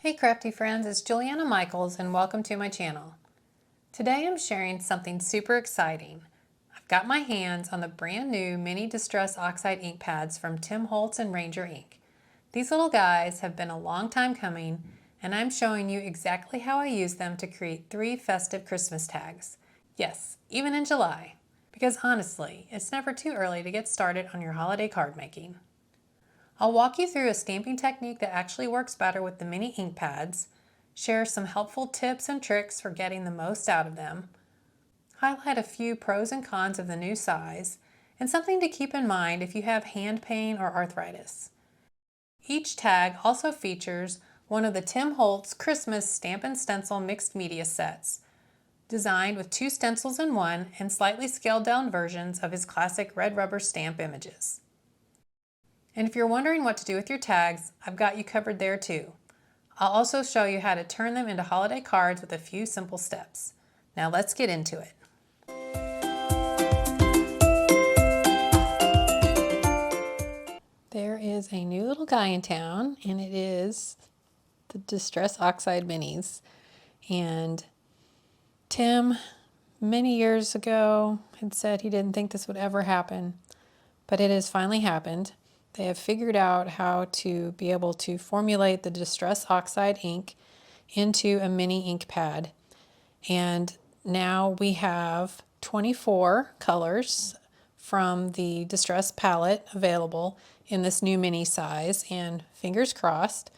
Hey crafty friends, it's Juliana Michaels and welcome to my channel. Today I'm sharing something super exciting. I've got my hands on the brand new mini Distress Oxide Ink Pads from Tim Holtz and Ranger Ink. These little guys have been a long time coming and I'm showing you exactly how I use them to create 3 festive Christmas tags. Yes, even in July. Because honestly, it's never too early to get started on your holiday card making. I'll walk you through a stamping technique that actually works better with the mini ink pads, share some helpful tips and tricks for getting the most out of them, highlight a few pros and cons of the new size, and something to keep in mind if you have hand pain or arthritis. Each tag also features one of the Tim Holtz Christmas Stamp and Stencil mixed media sets, designed with 2 stencils in one and slightly scaled down versions of his classic red rubber stamp images. And if you're wondering what to do with your tags, I've got you covered there too. I'll also show you how to turn them into holiday cards with a few simple steps. Now let's get into it. There is a new little guy in town, and it is the Distress Oxide Minis. And Tim, many years ago, had said he didn't think this would ever happen, but it has finally happened. They have figured out how to be able to formulate the Distress Oxide ink into a mini ink pad. And now we have 24 colors from the Distress palette available in this new mini size, and fingers crossed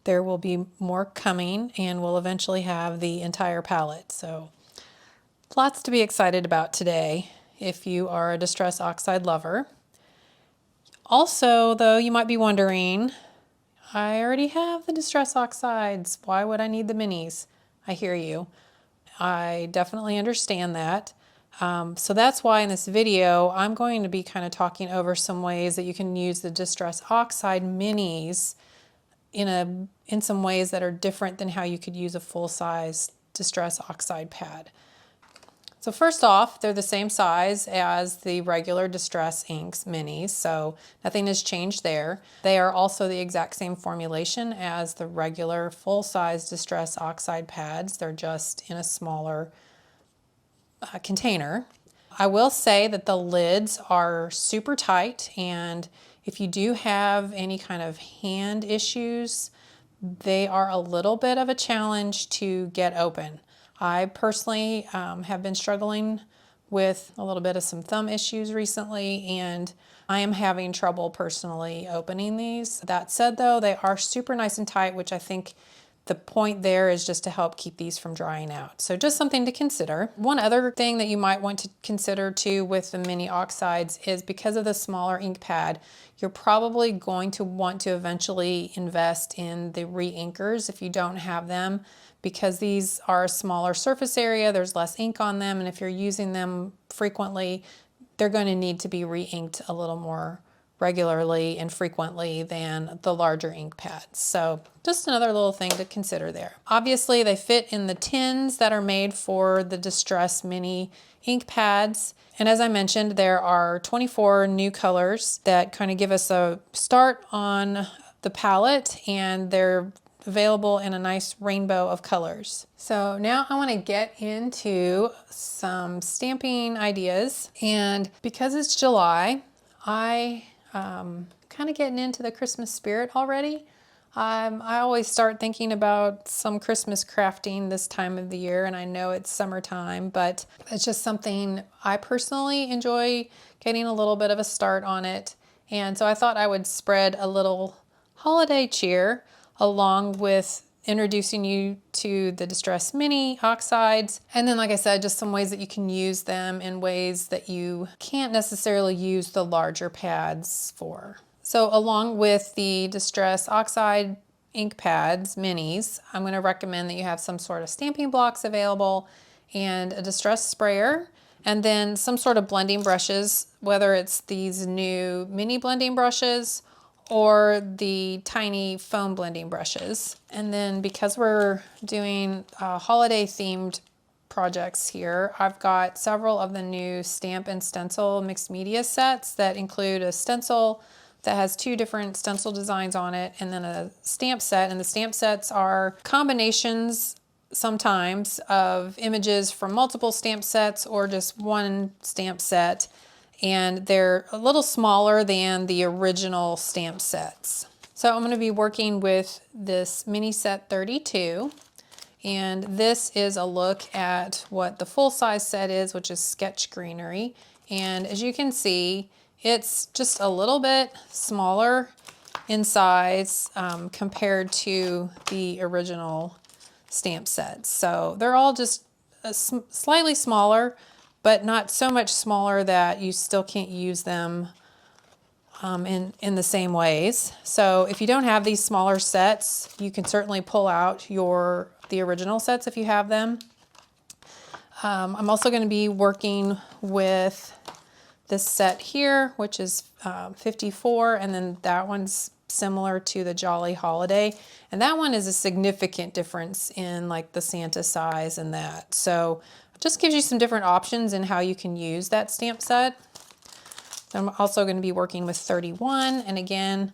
there will be more coming and we'll eventually have the entire palette. So lots to be excited about today if you are a Distress Oxide lover. Also, though, you might be wondering, I already have the Distress Oxides. Why would I need the minis? I hear you. I definitely understand that. So that's why in this video, I'm going to be kind of talking over some ways that you can use the Distress Oxide minis in some ways that are different than how you could use a full-size Distress Oxide pad. So first off, they're the same size as the regular Distress Inks minis, so nothing has changed there. They are also the exact same formulation as the regular full-size Distress Oxide pads. They're just in a smaller container. I will say that the lids are super tight, and if you do have any kind of hand issues, they are a little bit of a challenge to get open. I personally have been struggling with a little bit of some thumb issues recently, and I am having trouble personally opening these. That said though, they are super nice and tight, which I think the point there is just to help keep these from drying out. So just something to consider. One other thing that you might want to consider too with the mini oxides is because of the smaller ink pad, you're probably going to want to eventually invest in the re-inkers if you don't have them, because these are a smaller surface area, there's less ink on them, and if you're using them frequently, they're going to need to be re-inked a little more regularly and frequently than the larger ink pads. So just another little thing to consider there. Obviously they fit in the tins that are made for the Distress mini ink pads. And as I mentioned, there are 24 new colors that kind of give us a start on the palette, and they're available in a nice rainbow of colors. So now I want to get into some stamping ideas, and because it's July, I kind of getting into the Christmas spirit already. I always start thinking about some Christmas crafting this time of the year, and I know it's summertime, but it's just something I personally enjoy getting a little bit of a start on it. And so I thought I would spread a little holiday cheer along with introducing you to the Distress Mini Oxides. And then, like I said, just some ways that you can use them in ways that you can't necessarily use the larger pads for. So along with the Distress Oxide Ink Pads Minis, I'm going to recommend that you have some sort of stamping blocks available and a distress sprayer, and then some sort of blending brushes, whether it's these new mini blending brushes or the tiny foam blending brushes. And then because we're doing holiday themed projects here, I've got several of the new Stamp and Stencil mixed media sets that include a stencil, that has 2 different stencil designs on it, and then a stamp set. And the stamp sets are combinations sometimes of images from multiple stamp sets or just one stamp set. And they're a little smaller than the original stamp sets. So I'm going to be working with this mini set 32. And this is a look at what the full-size set is, which is sketch greenery. And as you can see, it's just a little bit smaller in size compared to the original stamp sets. So they're all just slightly smaller, but not so much smaller that you still can't use them in the same ways. So if you don't have these smaller sets, you can certainly pull out the original sets if you have them. I'm also going to be working with this set here, which is 54, and then that one's similar to the Jolly Holiday. And that one is a significant difference in like the Santa size and that. So it just gives you some different options in how you can use that stamp set. I'm also going to be working with 31, and again,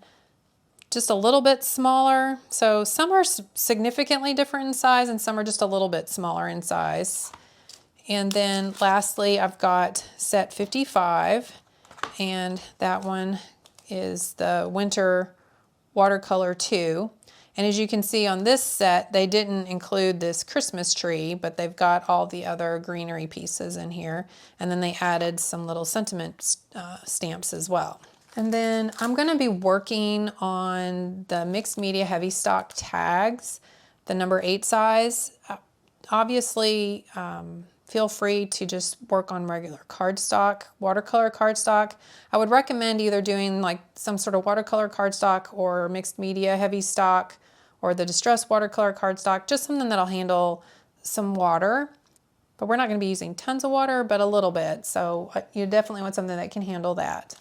just a little bit smaller. So some are significantly different in size and some are just a little bit smaller in size. And then lastly, I've got set 55, and that one is the Winter Watercolor 2. And as you can see on this set, they didn't include this Christmas tree, but they've got all the other greenery pieces in here. And then they added some little sentiment stamps as well. And then I'm going to be working on the mixed media heavy stock tags, the number 8 size. Obviously, feel free to just work on regular cardstock, watercolor cardstock. I would recommend either doing like some sort of watercolor cardstock or mixed media heavy stock or the Distress watercolor cardstock, just something that'll handle some water. But we're not going to be using tons of water, but a little bit. So you definitely want something that can handle that.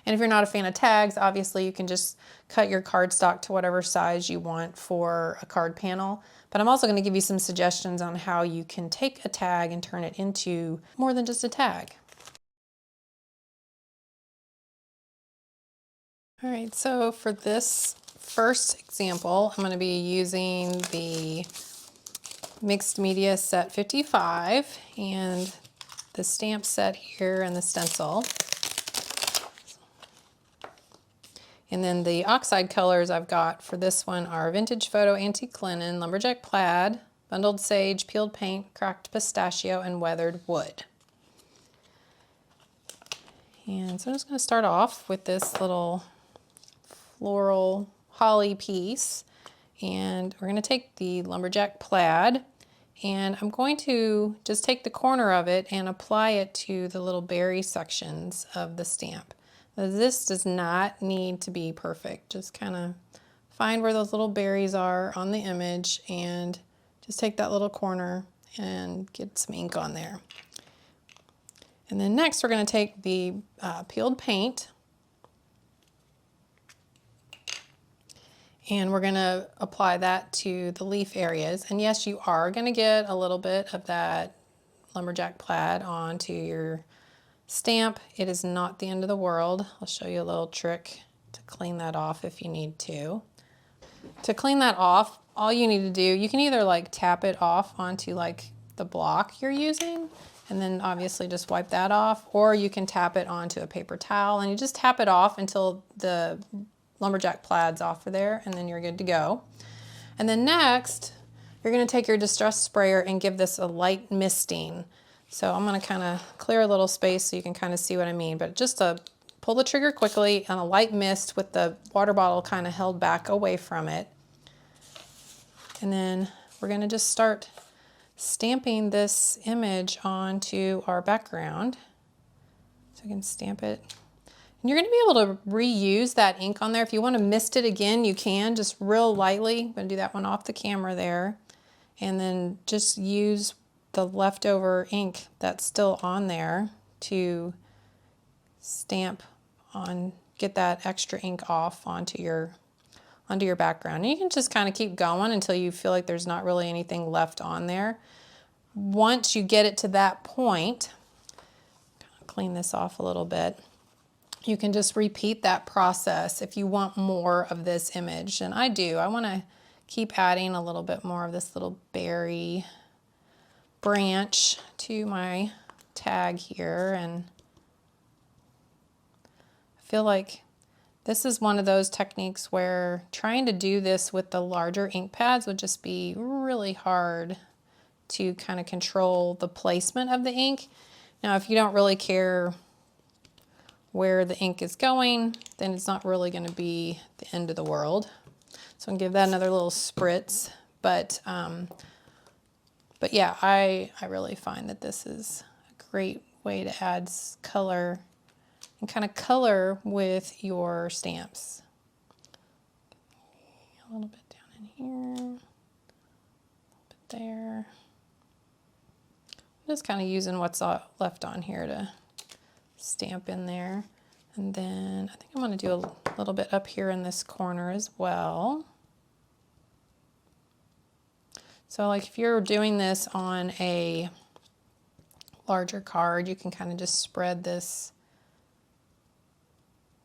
And if you're not a fan of tags, obviously you can just cut your cardstock to whatever size you want for a card panel. But I'm also going to give you some suggestions on how you can take a tag and turn it into more than just a tag. All right, so for this first example, I'm going to be using the Mixed Media Set 55 and the stamp set here and the stencil. And then the oxide colors I've got for this one are Vintage Photo Antique Linen, Lumberjack Plaid, Bundled Sage, Peeled Paint, Cracked Pistachio, and Weathered Wood. And so I'm just going to start off with this little floral holly piece. And we're going to take the Lumberjack Plaid, and I'm going to just take the corner of it and apply it to the little berry sections of the stamp. This does not need to be perfect. Just kind of find where those little berries are on the image and just take that little corner and get some ink on there. And then next we're going to take the peeled paint and we're going to apply that to the leaf areas. And yes, you are going to get a little bit of that Lumberjack Plaid onto your stamp. It is not the end of the world. I'll show you a little trick to clean that off if you need to. To clean that off, all you need to do, you can either like tap it off onto like the block you're using and then obviously just wipe that off, or you can tap it onto a paper towel and you just tap it off until the Lumberjack Plaid's off of there, and then you're good to go. And then next, you're going to take your Distress sprayer and give this a light misting. So I'm going to kind of clear a little space so you can kind of see what I mean, but just to pull the trigger quickly on a light mist with the water bottle kind of held back away from it. And then we're going to just start stamping this image onto our background. So we can stamp it. And you're going to be able to reuse that ink on there. If you want to mist it again, you can, just real lightly. I'm going to do that one off the camera there. And then just use the leftover ink that's still on there to stamp on, get that extra ink off onto your background. And you can just kind of keep going until you feel like there's not really anything left on there. Once you get it to that point, clean this off a little bit. you can just repeat that process if you want more of this image. And I do. I want to keep adding a little bit more of this little berry branch to my tag here. And I feel like this is one of those techniques where trying to do this with the larger ink pads would just be really hard to kind of control the placement of the ink. Now, if you don't really care where the ink is going, then it's not really going to be the end of the world. So I'm going to give that another little spritz. But yeah, I really find that this is a great way to add color and kind of color with your stamps. A little bit down in here, a little bit there. I'm just kind of using what's left on here to stamp in there. And then I think I'm going to do a little bit up here in this corner as well. So like if you're doing this on a larger card, you can kind of just spread this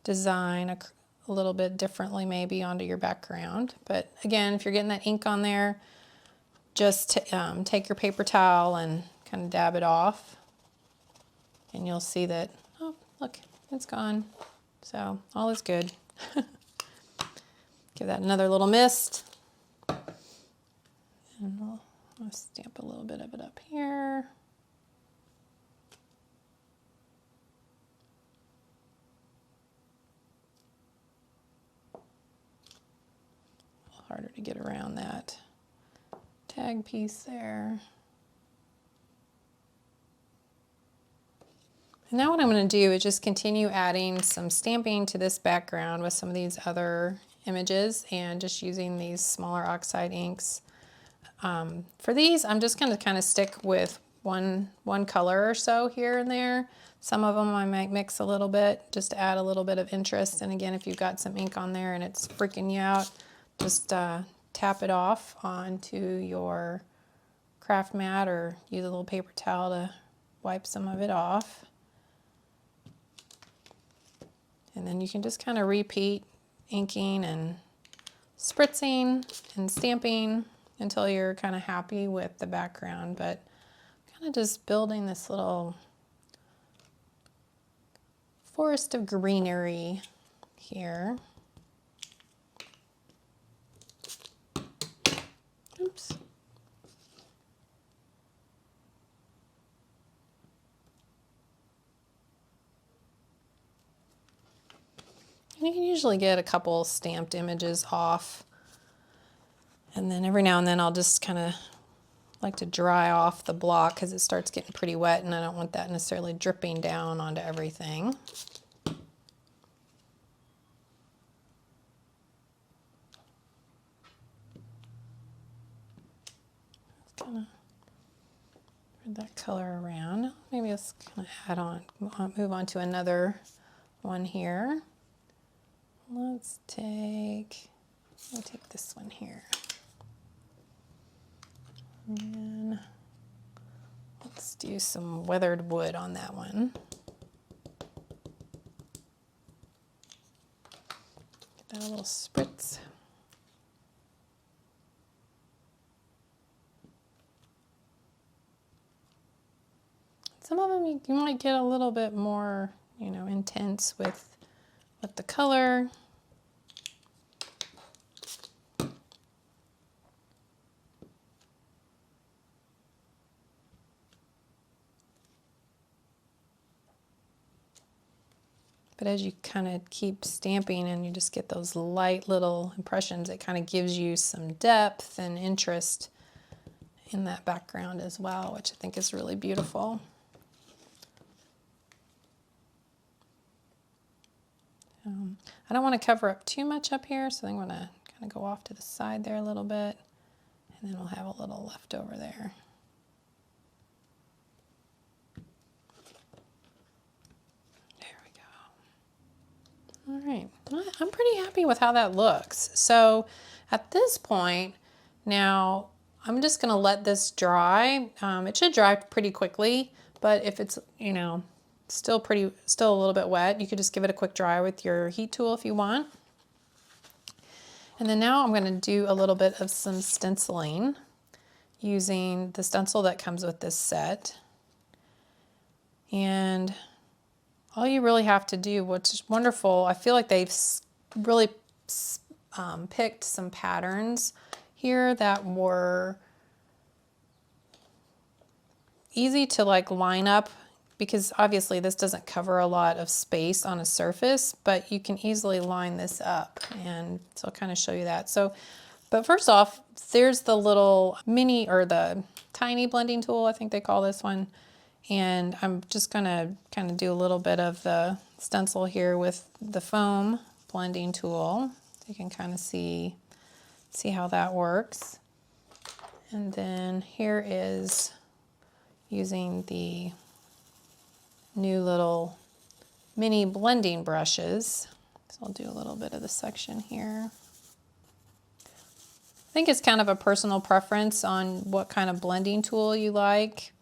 design a little bit differently maybe onto your background. But again, if you're getting that ink on there, just take your paper towel and kind of dab it off. And you'll see that, oh, look, it's gone. So all is good. Give that another little mist. And I'll stamp a little bit of it up here. A little harder to get around that tag piece there. And now what I'm going to do is just continue adding some stamping to this background with some of these other images and just using these smaller oxide inks. For these, I'm just going to kind of stick with one color or so here and there. Some of them I might mix a little bit just to add a little bit of interest. And again, if you've got some ink on there and it's freaking you out, just tap it off onto your craft mat or use a little paper towel to wipe some of it off. And then you can just kind of repeat inking and spritzing and stamping until you're kind of happy with the background, but kind of just building this little forest of greenery here. Oops. And you can usually get a couple stamped images off. And then every now and then I'll just kind of like to dry off the block because it starts getting pretty wet and I don't want that necessarily dripping down onto everything. Just kind of spread that color around. Maybe let's kind of move on to another one here. I'll take this one here. And let's do some weathered wood on that one. Get that a little spritz. Some of them you might get a little bit more, intense with the color. But as you kind of keep stamping and you just get those light little impressions, it kind of gives you some depth and interest in that background as well, which I think is really beautiful. I don't want to cover up too much up here, so I'm going to kind of go off to the side there a little bit, and then we'll have a little left over there. All right, I'm pretty happy with how that looks. So at this point, now I'm just gonna let this dry. It should dry pretty quickly, but if it's, still a little bit wet. You could just give it a quick dry with your heat tool if you want. And then now I'm going to do a little bit of some stenciling using the stencil that comes with this set. And all you really have to do, which is wonderful, I feel like they've really picked some patterns here that were easy to like line up, because obviously this doesn't cover a lot of space on a surface, but you can easily line this up, and so I'll kind of show you that. So, but first off, there's the little mini, or the tiny blending tool, I think they call this one, and I'm just gonna kind of do a little bit of the stencil here with the foam blending tool, so you can kind of see how that works. And then here is using the new little mini blending brushes. So I'll do a little bit of the section here. I think it's kind of a personal preference on what kind of blending tool you like.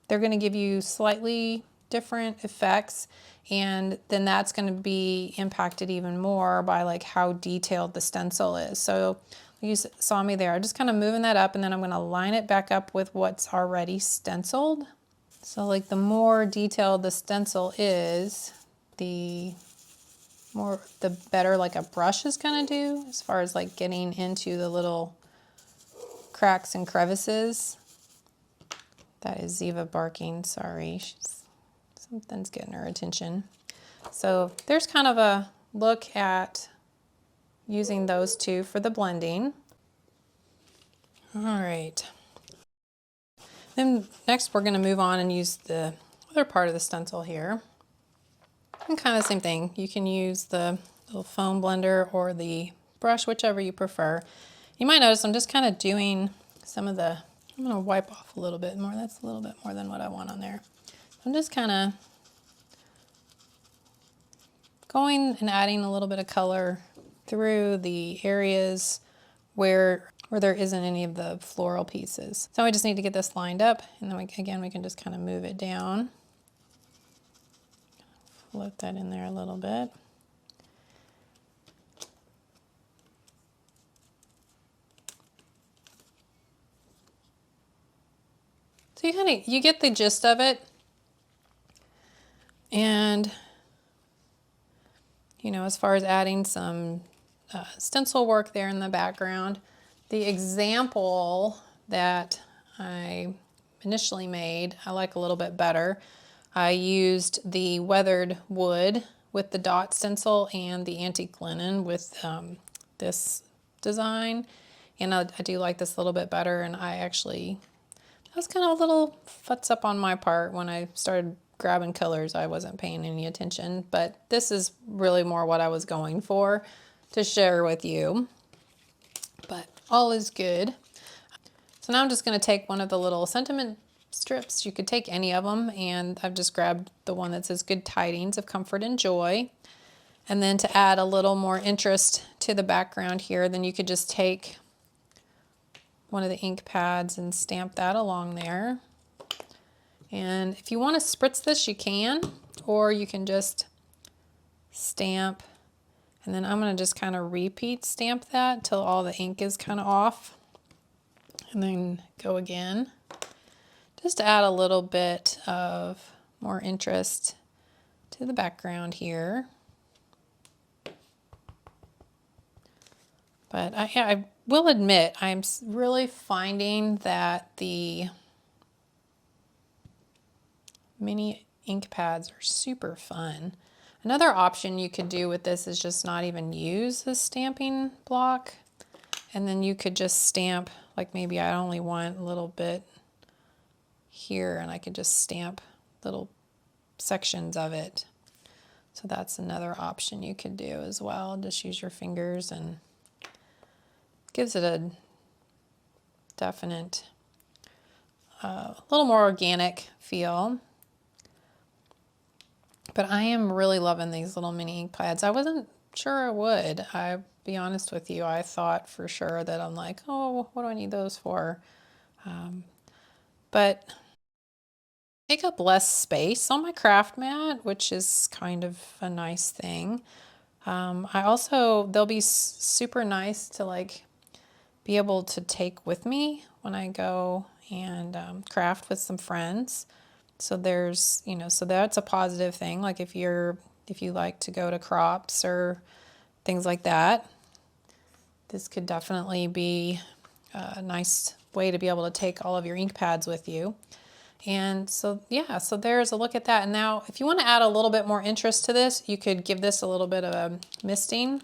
They're going to give you slightly different effects, and then that's going to be impacted even more by like how detailed the stencil is. So you saw me there, I'm just kind of moving that up, and then I'm going to line it back up with what's already stenciled. So like the more detailed the stencil is, the better like a brush is going to do as far as like getting into the little cracks and crevices. That is Ziva barking, sorry. Something's getting her attention. So there's kind of a look at using those two for the blending. All right. Then next we're going to move on and use the other part of the stencil here. And kind of the same thing. You can use the little foam blender or the brush, whichever you prefer. You might notice I'm just kind of doing some of the, I'm going to wipe off a little bit more. That's a little bit more than what I want on there. I'm just kind of going and adding a little bit of color through the areas where there isn't any of the floral pieces. So I just need to get this lined up, and then again we can just kind of move it down. Float that in there a little bit. So you get the gist of it. And you know, as far as adding some stencil work there in the background, the example that I initially made, I like a little bit better. I used the weathered wood with the dot stencil and the antique linen with this design. And I do like this a little bit better, and that was kind of a little futz up on my part when I started grabbing colors. I wasn't paying any attention, but this is really more what I was going for to share with you. But all is good. So now I'm just going to take one of the little sentiment strips. You could take any of them, and I've just grabbed the one that says Good Tidings of Comfort and Joy. And then to add a little more interest to the background here, then you could just take one of the ink pads and stamp that along there. And if you want to spritz this, you can, or you can just stamp. And then I'm going to just kind of repeat stamp that till all the ink is kind of off. And then go again. Just to add a little bit of more interest to the background here. But I will admit, I'm really finding that the mini ink pads are super fun. Another option you could do with this is just not even use the stamping block, and then you could just stamp, like maybe I only want a little bit here, and I could just stamp little sections of it. So that's another option you could do as well. Just use your fingers, and gives it a definite, a little more organic feel. But I am really loving these little mini ink pads. I wasn't sure I would. I'll be honest with you. I thought for sure that I'm like, oh, what do I need those for? But take up less space on my craft mat, which is kind of a nice thing. They'll be super nice to like be able to take with me when I go and craft with some friends. So there's, so that's a positive thing. Like if you like to go to crops or things like that, this could definitely be a nice way to be able to take all of your ink pads with you. And so, yeah, so there's a look at that. And now if you want to add a little bit more interest to this, you could give this a little bit of a misting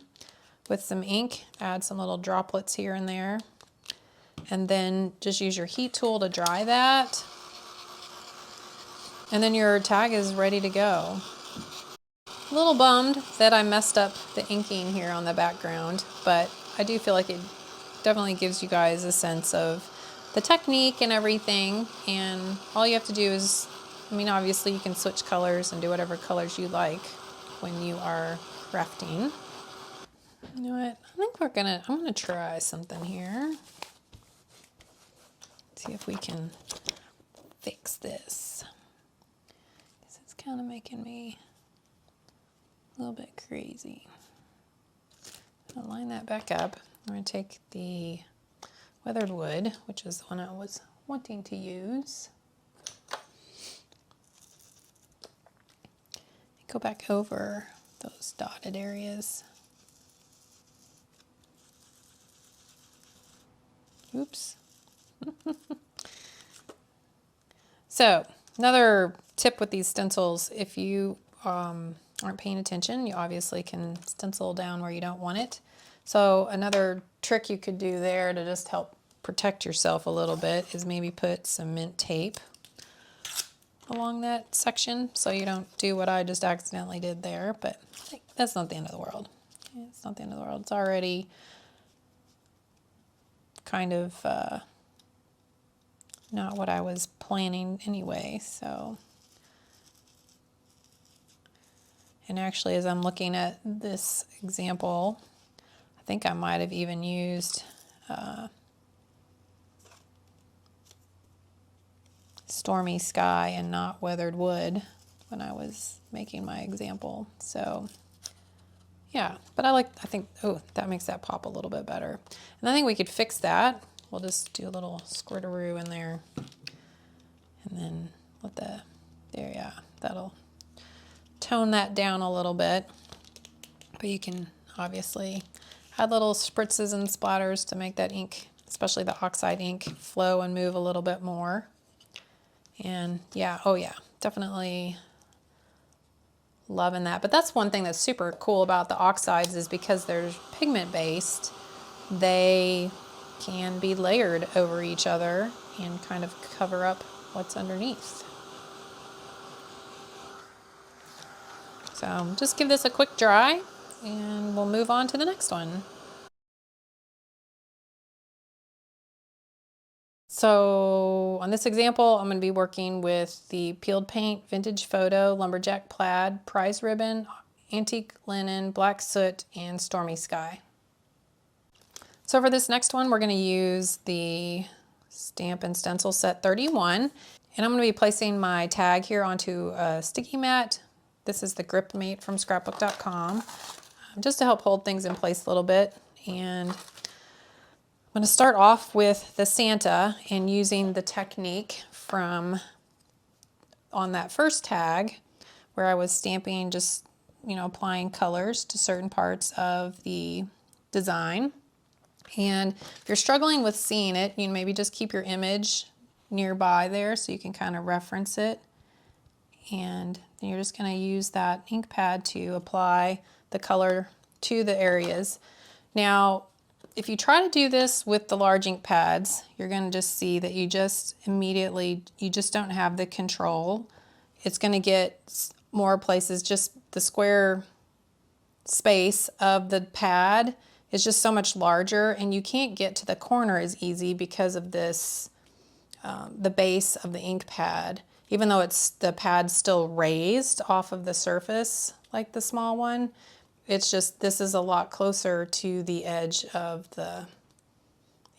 with some ink, add some little droplets here and there, and then just use your heat tool to dry that. And then your tag is ready to go. A little bummed that I messed up the inking here on the background, but I do feel like it definitely gives you guys a sense of the technique and everything. And all you have to do is, obviously you can switch colors and do whatever colors you like when you are crafting. You know what? I think I'm gonna try something here. See if we can fix this. This is kind of making me a little bit crazy. I'll line that back up. I'm going to take the weathered wood, which is the one I was wanting to use. Go back over those dotted areas. Oops. So another tip with these stencils, if you aren't paying attention, you obviously can stencil down where you don't want it. So another trick you could do there to just help protect yourself a little bit is maybe put some mint tape along that section so you don't do what I just accidentally did there, but that's not the end of the world. It's not the end of the world. It's already kind of not what I was planning anyway, so. And actually, as I'm looking at this example, I think I might have even used stormy sky and not weathered wood when I was making my example. So yeah, but I think, oh, that makes that pop a little bit better. And I think we could fix that. We'll just do a little squirtaroo in there. And then there, yeah, that'll tone that down a little bit. But you can obviously add little spritzes and splatters to make that ink, especially the oxide ink, flow and move a little bit more. And yeah, oh yeah, definitely loving that. But that's one thing that's super cool about the oxides is because they're pigment based, they can be layered over each other and kind of cover up what's underneath. So just give this a quick dry and we'll move on to the next one. So on this example, I'm going to be working with the peeled paint, vintage photo, lumberjack plaid, prize ribbon, antique linen, black soot, and stormy sky. So for this next one, we're going to use the Stamp and Stencil Set 31. And I'm going to be placing my tag here onto a sticky mat. This is the Grip Mate from scrapbook.com, just to help hold things in place a little bit. And I'm going to start off with the Santa and using the technique from on that first tag where I was stamping, just, applying colors to certain parts of the design. And if you're struggling with seeing it, maybe just keep your image nearby there so you can kind of reference it. And then you're just going to use that ink pad to apply the color to the areas. Now, if you try to do this with the large ink pads, you're going to just see that you just don't have the control. It's going to get more places, just the square space of the pad is just so much larger and you can't get to the corner as easy because of this, the base of the ink pad. Even though the pad's still raised off of the surface like the small one, it's just, this is a lot closer to the edge of the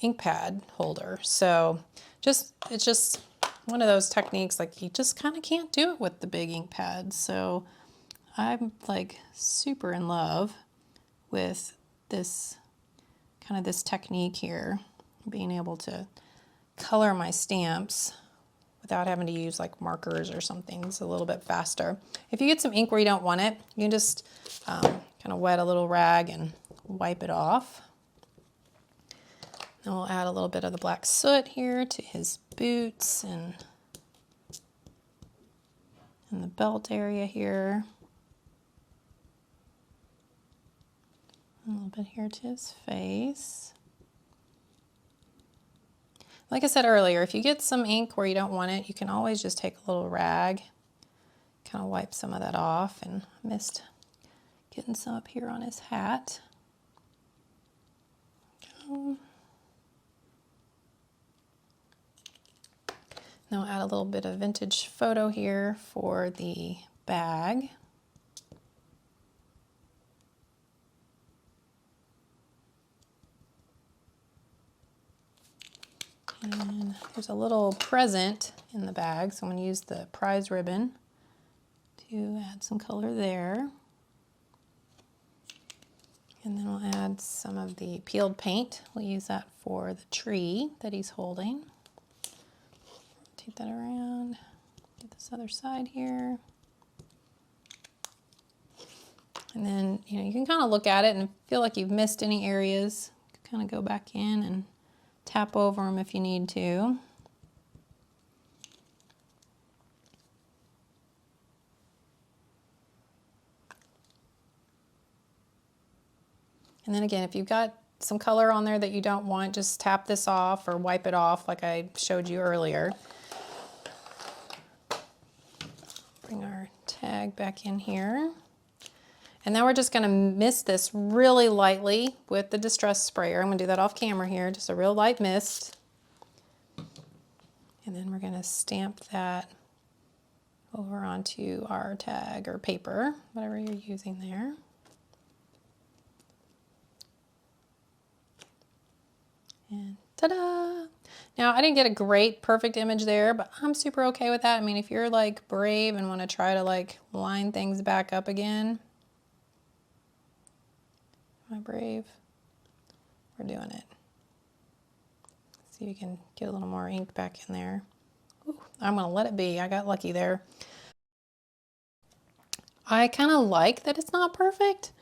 ink pad holder. So it's just one of those techniques, like you just kind of can't do it with the big ink pads. So I'm like super in love with this kind of this technique here, being able to color my stamps without having to use like markers or something. It's a little bit faster. If you get some ink where you don't want it, you can just kind of wet a little rag and wipe it off. Then we'll add a little bit of the black soot here to his boots and the belt area here. A little bit here to his face. Like I said earlier, if you get some ink where you don't want it, you can always just take a little rag, kind of wipe some of that off. And I missed getting some up here on his hat. Now add a little bit of vintage photo here for the bag. And there's a little present in the bag, so I'm going to use the prize ribbon to add some color there. And then we'll add some of the peeled paint. We'll use that for the tree that he's holding. Rotate that around. Get this other side here. And then, you know, you can kind of look at it and feel like you've missed any areas. Kind of go back in and tap over them if you need to. And then again, if you've got some color on there that you don't want, just tap this off or wipe it off like I showed you earlier. Bring our tag back in here. And now we're just going to mist this really lightly with the Distress sprayer. I'm going to do that off camera here, just a real light mist. And then we're going to stamp that over onto our tag or paper, whatever you're using there. And ta-da! Now, I didn't get a great perfect image there, but I'm super okay with that. I mean, if you're like brave and want to try to like line things back up again, am I brave? We're doing it. See if you can get a little more ink back in there. Ooh, I'm going to let it be. I got lucky there. I kind of like that it's not perfect.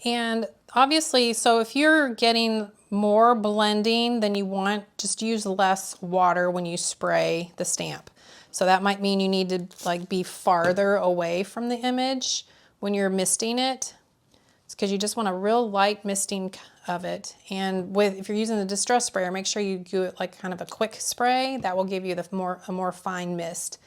And obviously, so if you're getting more blending than you want, just use less water when you spray the stamp. So that might mean you need to like be farther away from the image when you're misting it. It's because you just want a real light misting of it. And if you're using the Distress sprayer, make sure you do it like kind of a quick spray. That will give you a more fine mist.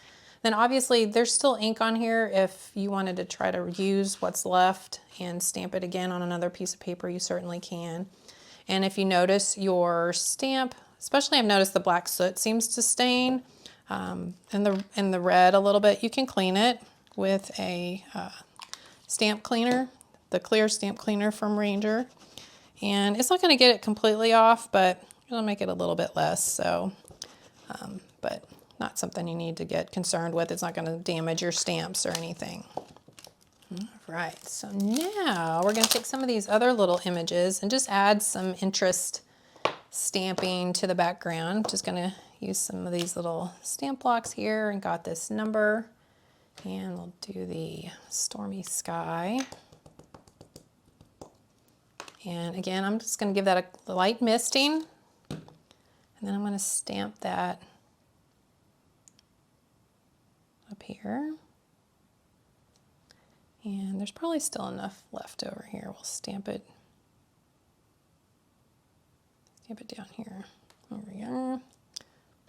Then obviously there's still ink on here. If you wanted to try to use what's left and stamp it again on another piece of paper, you certainly can. And if you notice your stamp, especially I've noticed the black soot seems to stain and the red a little bit, you can clean it with a stamp cleaner, the clear stamp cleaner from Ranger. And it's not going to get it completely off, but it'll make it a little bit less. So, but not something you need to get concerned with. It's not going to damage your stamps or anything. All right, so now we're going to take some of these other little images and just add some interest stamping to the background. I'm just going to use some of these little stamp blocks here and got this number. And we'll do the stormy sky. And again, I'm just going to give that a light misting. And then I'm going to stamp that up here. And there's probably still enough left over here. We'll stamp it down here. There we go.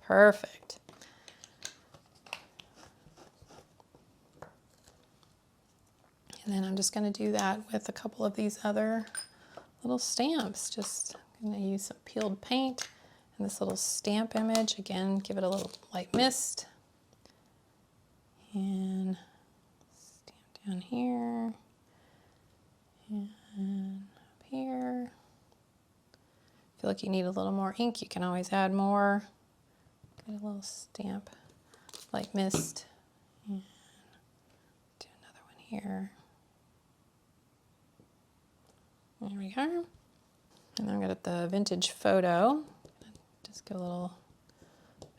Perfect. And then I'm just going to do that with a couple of these other little stamps. Just going to use some peeled paint and this little stamp image. Again, give it a little light mist. And stamp down here and up here. Feel like you need a little more ink, you can always add more. Get a little stamp light mist. And do another one here. There we go. And I'm going to get the vintage photo. Just get a little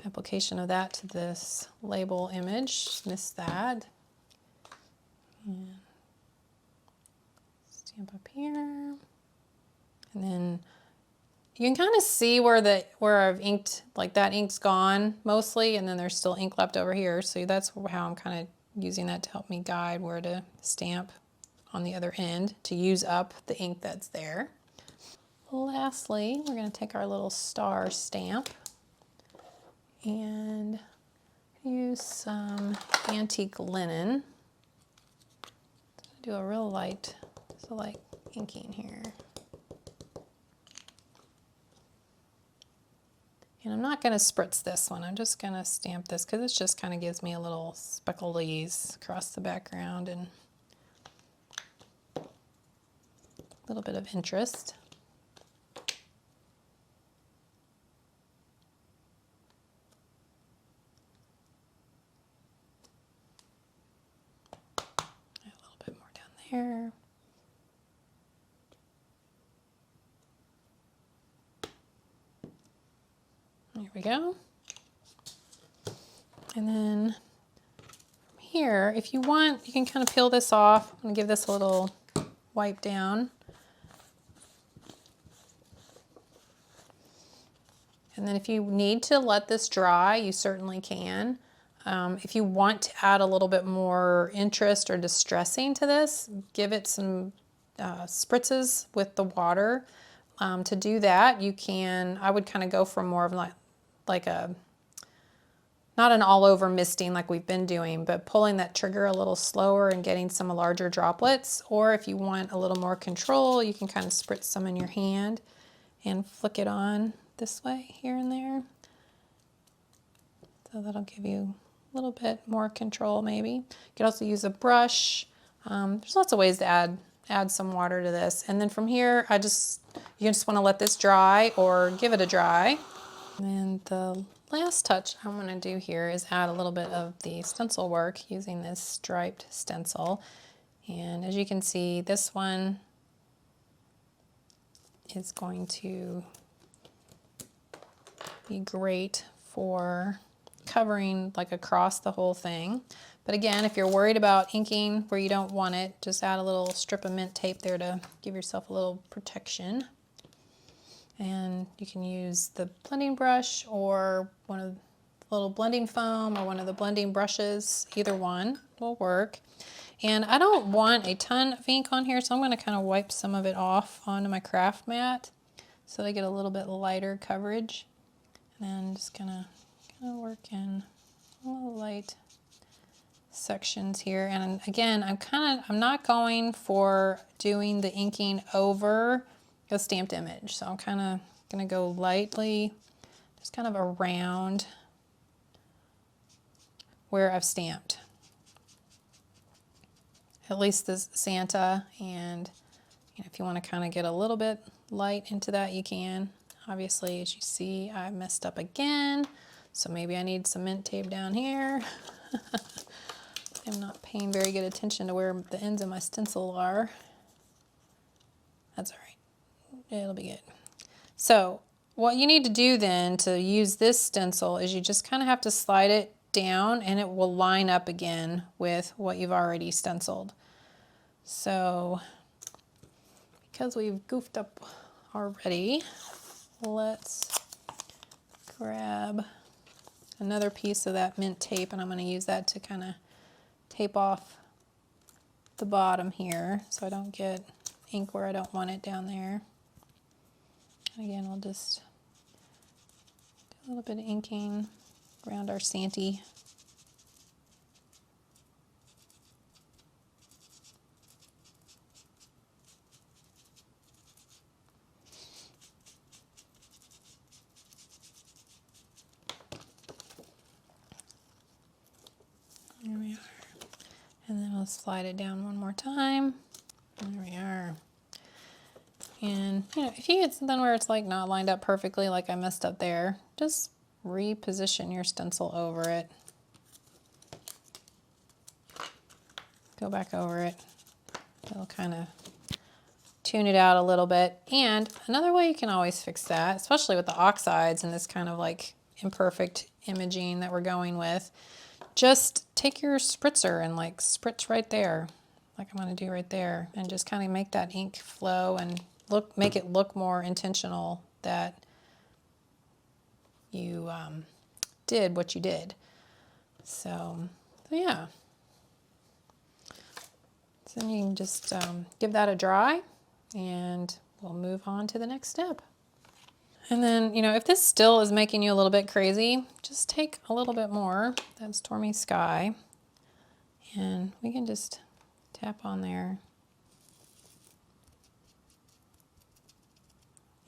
application of that to this label image. Missed that. And stamp up here. And then you can kind of see where I've inked, like that ink's gone mostly, and then there's still ink left over here. So that's how I'm kind of using that to help me guide where to stamp on the other end to use up the ink that's there. Lastly, we're going to take our little star stamp and use some antique linen. Do a real light, so like inking here. And I'm not going to spritz this one. I'm just going to stamp this because it just kind of gives me a little specklies across the background and a little bit of interest. A little bit more down there. There we go. And then from here, if you want, you can kind of peel this off. I'm going to give this a little wipe down. And then if you need to let this dry, you certainly can. If you want to add a little bit more interest or distressing to this, give it some spritzes with the water. To do that, you can, I would kind of go for more of like a, not an all over misting like we've been doing, but pulling that trigger a little slower and getting some larger droplets. Or if you want a little more control, you can kind of spritz some in your hand and flick it on this way, here and there. So that'll give you a little bit more control maybe. You can also use a brush. There's lots of ways to add some water to this. And then from here, you just want to let this dry or give it a dry. And the last touch I'm going to do here is add a little bit of the stencil work using this striped stencil. And as you can see, this one is going to be great for covering like across the whole thing. But again, if you're worried about inking where you don't want it, just add a little strip of mint tape there to give yourself a little protection. And you can use the blending brush or one of the little blending foam or one of the blending brushes. Either one will work. And I don't want a ton of ink on here, so I'm going to kind of wipe some of it off onto my craft mat so I get a little bit lighter coverage. And then just gonna work in little light sections here. And again, I'm not going for doing the inking over a stamped image. So I'm kind of gonna go lightly, just kind of around where I've stamped. At least this Santa, and if you want to kind of get a little bit light into that, you can. Obviously, as you see, I messed up again, so maybe I need some mint tape down here. I'm not paying very good attention to where the ends of my stencil are. That's all right. It'll be good. So what you need to do then to use this stencil is you just kind of have to slide it down and it will line up again with what you've already stenciled. So because we've goofed up already, let's grab another piece of that mint tape, and I'm going to use that to kind of tape off the bottom here so I don't get ink where I don't want it down there. And again, we'll just do a little bit of inking around our Santy. There we are. And then we'll slide it down one more time. There we are. And if you get something where it's like not lined up perfectly, like I messed up there, just reposition your stencil over it. go back over it. It'll kind of tune it out a little bit. And another way you can always fix that, especially with the oxides and this kind of like imperfect imaging that we're going with, just take your spritzer and like spritz right there, like I'm going to do right there, and just kind of make that ink flow and make it look more intentional that you did what you did. So yeah. So then you can just give that a dry, and we'll move on to the next step. And then, you know, if this still is making you a little bit crazy, just take a little bit more, that Stormy Sky, and we can just tap on there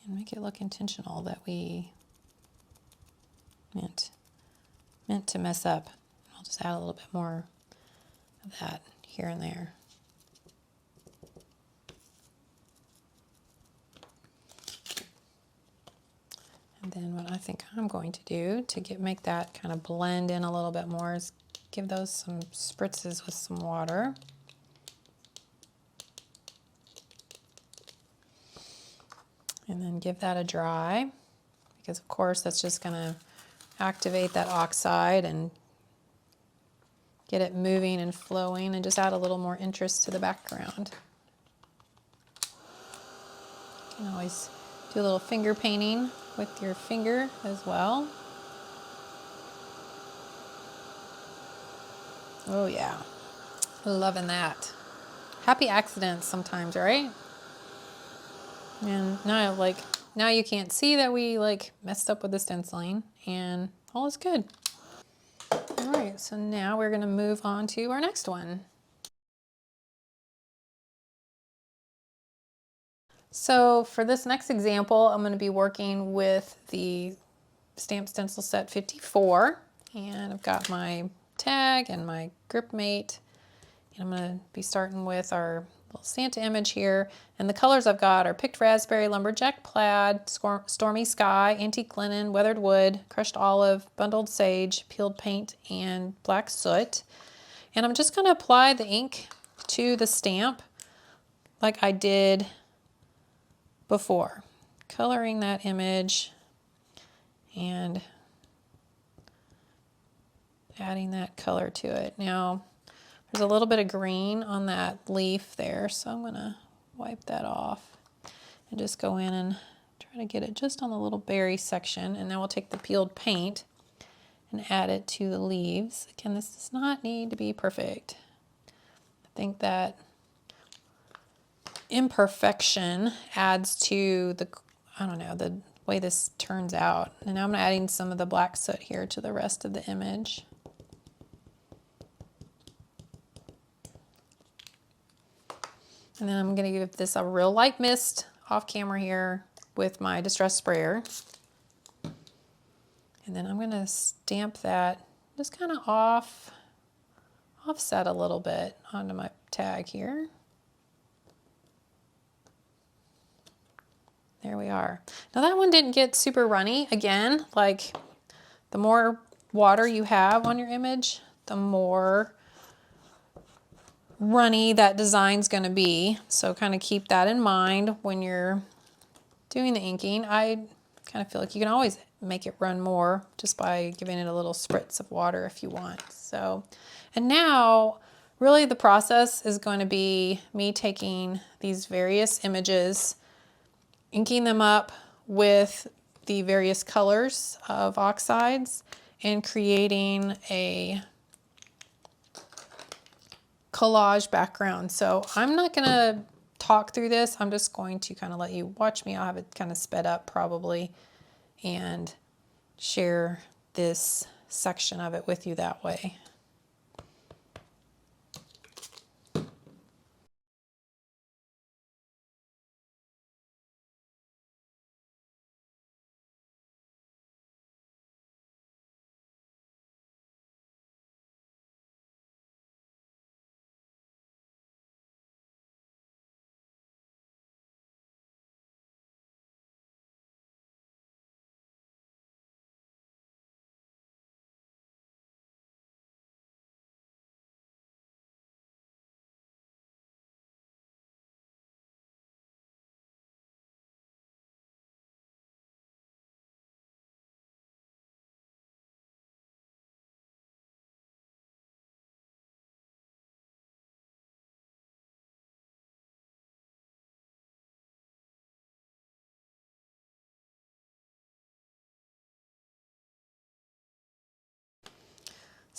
and make it look intentional that we meant to mess up. I'll just add a little bit more of that here and there. And then what I think I'm going to do to make that kind of blend in a little bit more is give those some spritzes with some water. And then give that a dry, because of course that's just going to activate that oxide and get it moving and flowing, and just add a little more interest to the background. You can always do a little finger painting with your finger as well. Oh yeah, loving that. Happy accidents sometimes, right? And now you can't see that we like messed up with the stenciling, and all is good. All right, so now we're going to move on to our next one. So for this next example, I'm going to be working with the Stamp Stencil Set 54, and I've got my tag and my grip mate, and I'm going to be starting with our little Santa image here, and the colors I've got are Picked Raspberry, Lumberjack Plaid, Stormy Sky, Antique Linen, Weathered Wood, Crushed Olive, Bundled Sage, Peeled Paint, and Black Soot. And I'm just going to apply the ink to the stamp like I did before, coloring that image and adding that color to it. Now, there's a little bit of green on that leaf there, so I'm going to wipe that off and just go in and try to get it just on the little berry section. And then we'll take the peeled paint and add it to the leaves. Again, this does not need to be perfect. I think that imperfection adds to the, I don't know, the way this turns out. And now I'm adding some of the black soot here to the rest of the image. And then I'm going to give this a real light mist off camera here with my Distress sprayer. And then I'm going to stamp that just kind of offset a little bit onto my tag here. There we are. Now that one didn't get super runny. Again, like the more water you have on your image, the more runny that design's going to be. So kind of keep that in mind when you're doing the inking. I kind of feel like you can always make it run more just by giving it a little spritz of water if you want. So, and now really the process is going to be me taking these various images, inking them up with the various colors of oxides, and creating a collage background. So I'm not going to talk through this. I'm just going to kind of let you watch me. I'll have it kind of sped up probably and share this section of it with you that way.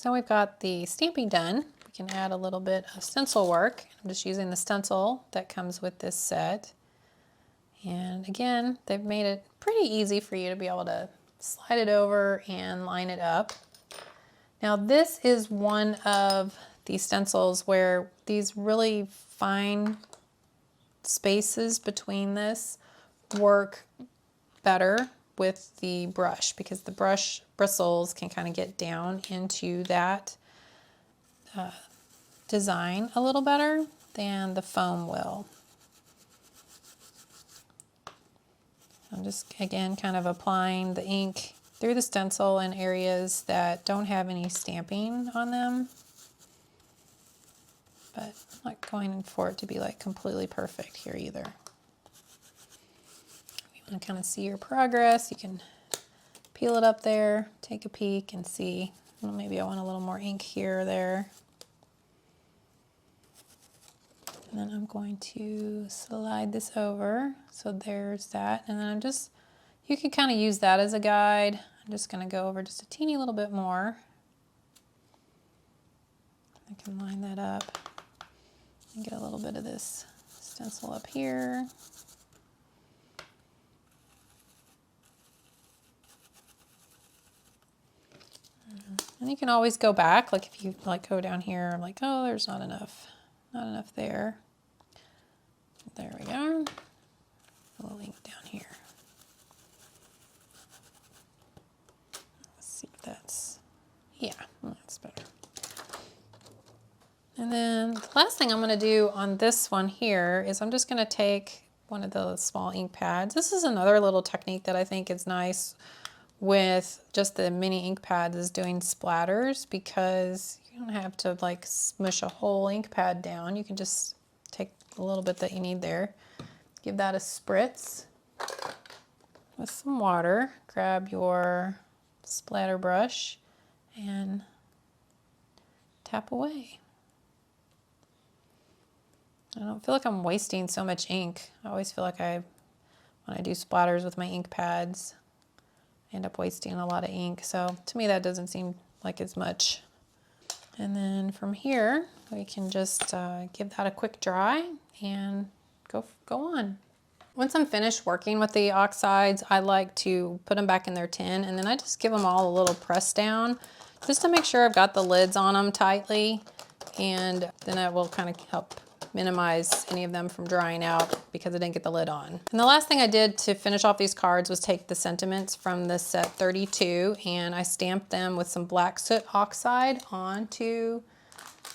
So we've got the stamping done. We can add a little bit of stencil work. I'm just using the stencil that comes with this set. And again, they've made it pretty easy for you to be able to slide it over and line it up. Now this is one of these stencils where these really fine spaces between this work better with the brush, because the brush bristles can kind of get down into that design a little better than the foam will. I'm just, again, kind of applying the ink through the stencil in areas that don't have any stamping on them. But I'm not going for it to be like completely perfect here either. If you want to kind of see your progress, you can peel it up there, take a peek and see, well, maybe I want a little more ink here or there. And then I'm going to slide this over. So there's that. And then I'm just, you can kind of use that as a guide. I'm just going to go over just a teeny little bit more. I can line that up and get a little bit of this stencil up here. And you can always go back, like if you like go down here, I'm like, oh, there's not enough there. There we go. A little ink down here. Let's see if that's, yeah, that's better. And then the last thing I'm going to do on this one here is I'm just going to take one of the small ink pads. This is another little technique that I think is nice with just the mini ink pads, is doing splatters, because you don't have to like smush a whole ink pad down. You can just take a little bit that you need there. Give that a spritz with some water. Grab your splatter brush and tap away. I don't feel like I'm wasting so much ink. I always feel like when I do splatters with my ink pads, I end up wasting a lot of ink. So to me, that doesn't seem like as much. And then from here, we can just give that a quick dry and go on. Once I'm finished working with the oxides, I like to put them back in their tin, and then I just give them all a little press down just to make sure I've got the lids on them tightly, and then it will kind of help minimize any of them from drying out because I didn't get the lid on. And the last thing I did to finish off these cards was take the sentiments from the set 32 and I stamped them with some black soot oxide onto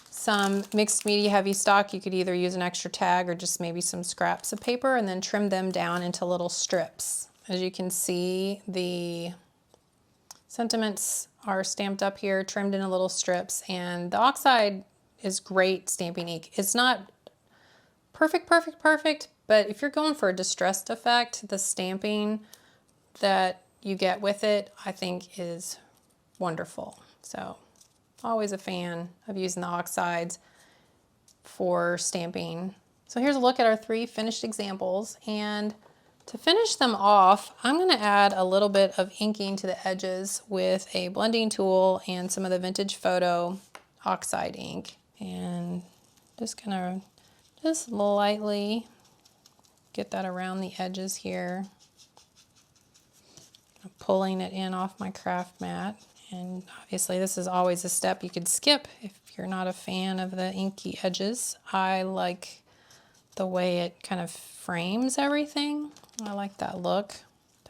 some mixed media heavy stock. You could either use an extra tag or just maybe some scraps of paper, and then trim them down into little strips. As you can see, the sentiments are stamped up here, trimmed into little strips, and the oxide is great stamping ink. It's not perfect, but if you're going for a distressed effect, the stamping that you get with it, I think is wonderful. So always a fan of using the oxides for stamping. So here's a look at our 3 finished examples, and to finish them off, I'm going to add a little bit of inking to the edges with a blending tool and some of the Vintage Photo Oxide ink, and just gonna just lightly get that around the edges here. I'm pulling it in off my craft mat, and obviously this is always a step you could skip if you're not a fan of the inky edges. I like the way it kind of frames everything. I like that look.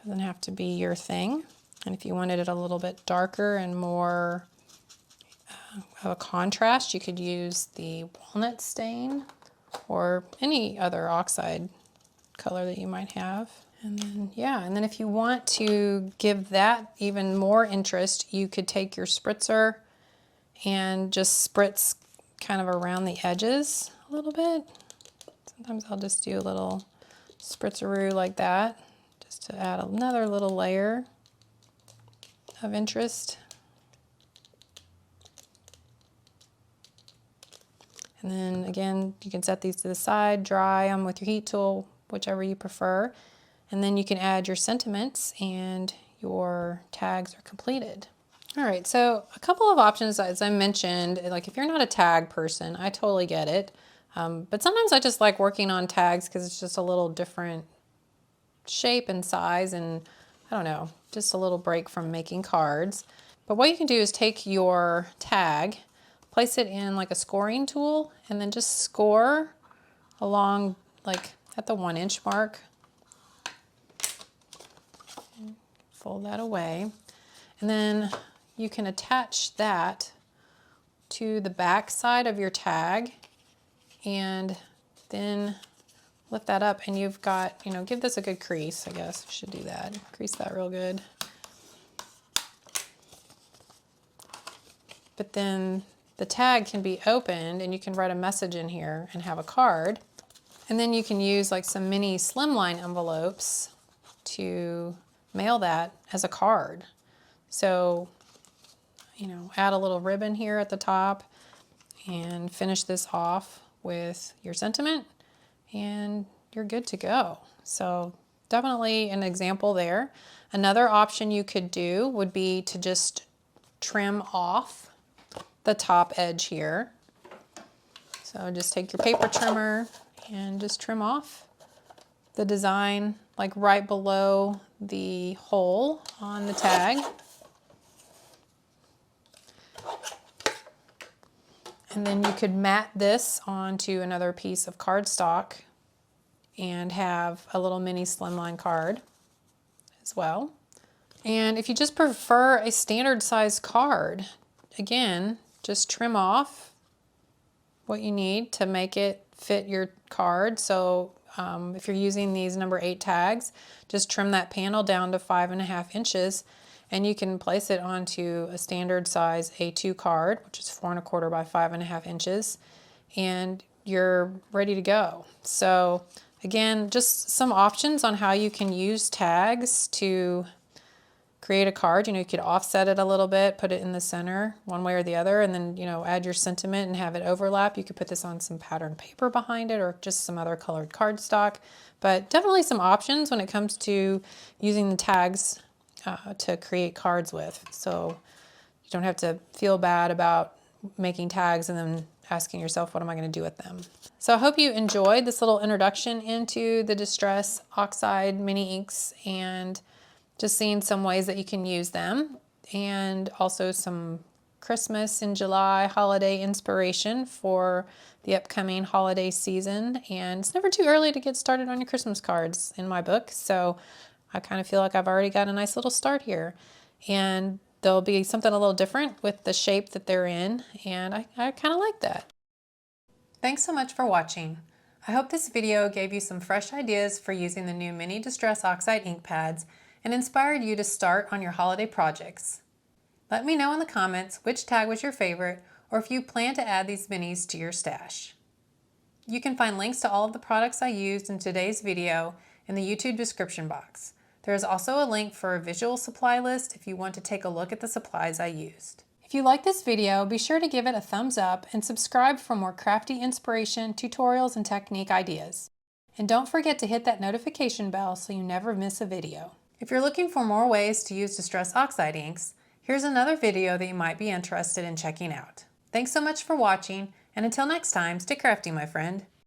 Doesn't have to be your thing. And if you wanted it a little bit darker and more of a contrast, you could use the walnut stain or any other oxide color that you might have. And then, yeah, and then if you want to give that even more interest, you could take your spritzer and just spritz kind of around the edges a little bit. Sometimes I'll just do a little spritzeroo like that, just to add another little layer of interest. And then again, you can set these to the side, dry them with your heat tool, whichever you prefer. And then you can add your sentiments and your tags are completed. All right, so a couple of options, as I mentioned, like if you're not a tag person, I totally get it. But sometimes I just like working on tags because it's just a little different shape and size, and I don't know, just a little break from making cards. But what you can do is take your tag, place it in like a scoring tool, and then just score along like at the 1 inch mark. Fold that away. And then you can attach that to the back side of your tag and then lift that up, and you've got, you know, give this a good crease, I guess. You should do that. Crease that real good. But then the tag can be opened and you can write a message in here and have a card. And then you can use like some mini slimline envelopes to mail that as a card. So, you know, add a little ribbon here at the top and finish this off with your sentiment and you're good to go. So definitely an example there. Another option you could do would be to just trim off the top edge here. So just take your paper trimmer and just trim off the design like right below the hole on the tag. And then you could mat this onto another piece of cardstock and have a little mini slimline card as well. And if you just prefer a standard size card, again, just trim off what you need to make it fit your card. So if you're using these number 8 tags, just trim that panel down to 5.5 inches and you can place it onto a standard size A2 card, which is 4.25 by 5.5 inches, and you're ready to go. So again, just some options on how you can use tags to create a card. You know, you could offset it a little bit, put it in the center one way or the other, and then, you know, add your sentiment and have it overlap. You could put this on some patterned paper behind it or just some other colored cardstock. But definitely some options when it comes to using the tags to create cards with. So you don't have to feel bad about making tags and then asking yourself, what am I going to do with them? So I hope you enjoyed this little introduction into the Distress Oxide mini inks and just seeing some ways that you can use them, and also some Christmas in July holiday inspiration for the upcoming holiday season. And it's never too early to get started on your Christmas cards in my book. So I kind of feel like I've already got a nice little start here. And there'll be something a little different with the shape that they're in. And I kind of like that. Thanks so much for watching. I hope this video gave you some fresh ideas for using the new mini Distress Oxide ink pads and inspired you to start on your holiday projects. Let me know in the comments which tag was your favorite or if you plan to add these minis to your stash. You can find links to all of the products I used in today's video in the YouTube description box. There is also a link for a visual supply list if you want to take a look at the supplies I used. If you like this video, be sure to give it a thumbs up and subscribe for more crafty inspiration, tutorials, and technique ideas. And don't forget to hit that notification bell so you never miss a video. If you're looking for more ways to use Distress Oxide inks, here's another video that you might be interested in checking out. Thanks so much for watching, and until next time, stay crafty, my friend.